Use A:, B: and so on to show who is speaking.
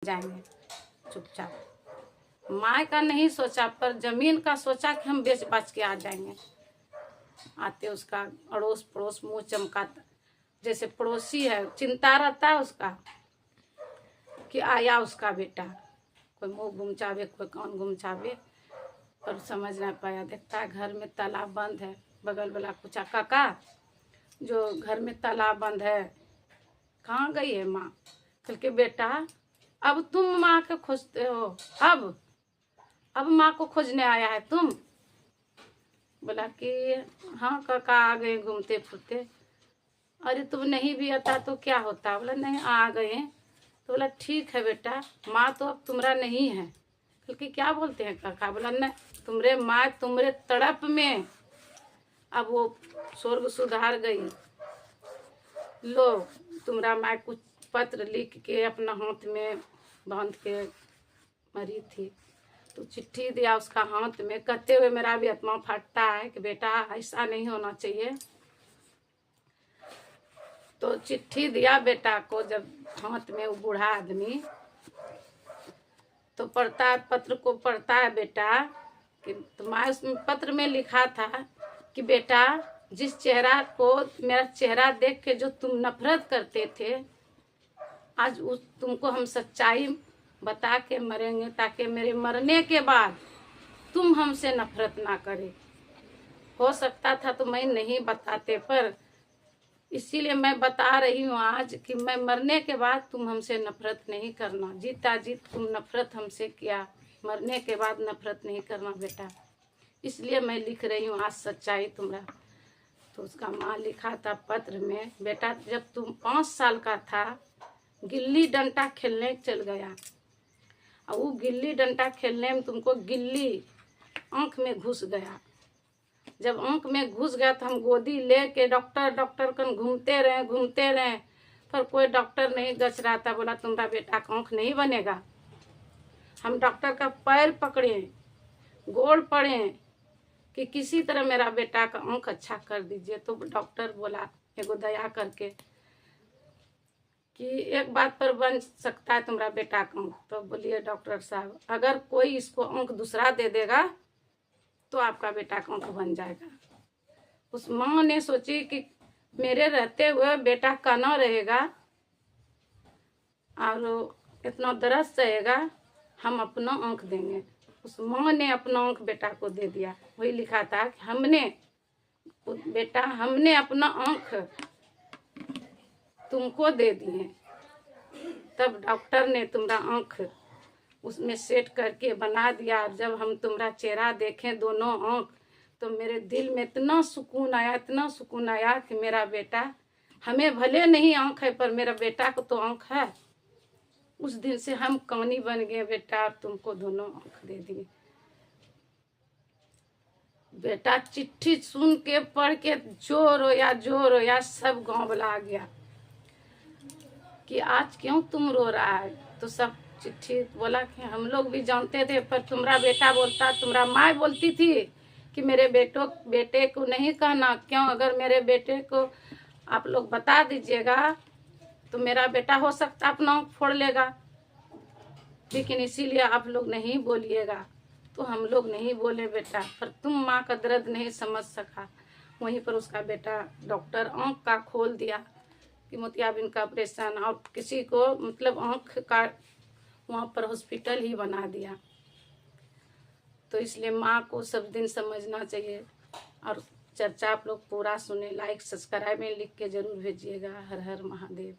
A: जाएंगे चुपचाप। माँ का नहीं सोचा, पर जमीन का सोचा कि हम बेच बाच के आ जाएंगे। आते उसका अड़ोस पड़ोस मुंह चमकाता, जैसे पड़ोसी है, चिंता रहता है उसका कि आया उसका बेटा। कोई मुंह घुमचावे, कोई कान घुमचावे, पर समझ नहीं पाया। देखता है घर में तालाब बंद है। बगल वाला पूछा, काका जो घर में तालाब बंद है कहाँ गई है माँ? कल के बेटा अब तुम माँ को खोजते हो, अब माँ को खोजने आया है तुम? बोला कि हाँ काका आ गए घूमते फिरते। अरे तुम नहीं भी आता तो क्या होता? बोला नहीं आ गए। तो बोला ठीक है बेटा, माँ तो अब तुम्हारा नहीं है। कल के क्या बोलते हैं काका? बोला नहीं, तुम्हारे माँ तुम्हारे तड़प में अब वो स्वर्ग सुधार गई। लो तुम्हारा माँ कुछ पत्र लिख के अपना हाथ में बांध के मरी थी, तो चिट्ठी दिया उसका हाथ में। कहते हुए मेरा भी आत्मा फटता है कि बेटा ऐसा नहीं होना चाहिए। तो चिट्ठी दिया बेटा को जब हाथ में, वो बूढ़ा आदमी तो पढ़ता है, पत्र को पढ़ता है बेटा कि तुम्हारे उसमें पत्र में लिखा था कि बेटा जिस चेहरा को, मेरा चेहरा देख के जो तुम नफरत करते थे, आज उस तुमको हम सच्चाई बता के मरेंगे, ताकि मेरे मरने के बाद तुम हमसे नफरत ना करे। हो सकता था तो मैं नहीं बताते, पर इसीलिए मैं बता रही हूँ आज कि मैं मरने के बाद तुम हमसे नफरत नहीं करना। जीता जीत तुम नफरत हमसे किया, मरने के बाद नफरत नहीं करना बेटा। इसलिए मैं लिख रही हूँ आज सच्चाई तुम्हारा। तो उसका माँ लिखा था पत्र में, बेटा जब तुम 5 साल का था गिल्ली डंडा खेलने चल गया, और वो गिल्ली डंडा खेलने में तुमको गिल्ली आँख में घुस गया। जब आँख में घुस गया तो हम गोदी ले के डॉक्टर कन घूमते रहे, पर कोई डॉक्टर नहीं गच रहा था। बोला तुम्हारा बेटा का आँख नहीं बनेगा। हम डॉक्टर का पैर पकड़े, गोड़ पड़े कि किसी तरह मेरा बेटा का आँख अच्छा कर दीजिए। तो डॉक्टर बोला एगो दया करके कि एक बात पर बन सकता है तुम्हारा बेटा का आँख। तो बोलिए डॉक्टर साहब, अगर कोई इसको आँख दूसरा दे देगा तो आपका बेटा का आँख बन जाएगा। उस माँ ने सोची कि मेरे रहते हुए बेटा काना रहेगा और इतना दर्द सहेगा, हम अपना आँख देंगे। उस माँ ने अपना आँख बेटा को दे दिया। वही लिखा था कि हमने अपना आँख तुमको दे दिए। तब डॉक्टर ने तुम्हारा आँख उसमें सेट करके बना दिया। जब हम तुम्हारा चेहरा देखें दोनों आँख, तो मेरे दिल में इतना सुकून आया कि मेरा बेटा, हमें भले नहीं आँख है पर मेरा बेटा को तो आँख है। उस दिन से हम कानी बन गए बेटा, तुमको दोनों आँख दे दिए। बेटा चिट्ठी सुन के पढ़ के जोर रोया, सब गाँव वाला आ गया कि आज क्यों तुम रो रहा है। तो सब चिट्ठी बोला कि हम लोग भी जानते थे, पर तुम्हारा बेटा बोलता, तुम्हारा माँ बोलती थी कि मेरे बेटे को नहीं कहना। क्यों? अगर मेरे बेटे को आप लोग बता दीजिएगा तो मेरा बेटा हो सकता अपना आँख फोड़ लेगा, लेकिन इसीलिए आप लोग नहीं बोलिएगा। तो हम लोग नहीं बोले बेटा, पर तुम माँ का दर्द नहीं समझ सका। वहीं पर उसका बेटा डॉक्टर आँख का खोल दिया कि मोतियाबिंद का ऑपरेशन, और किसी को मतलब आँख का वहाँ पर हॉस्पिटल ही बना दिया। तो इसलिए माँ को सब दिन समझना चाहिए। और चर्चा आप लोग पूरा सुने, लाइक सब्सक्राइब में लिख के जरूर भेजिएगा। हर हर महादेव।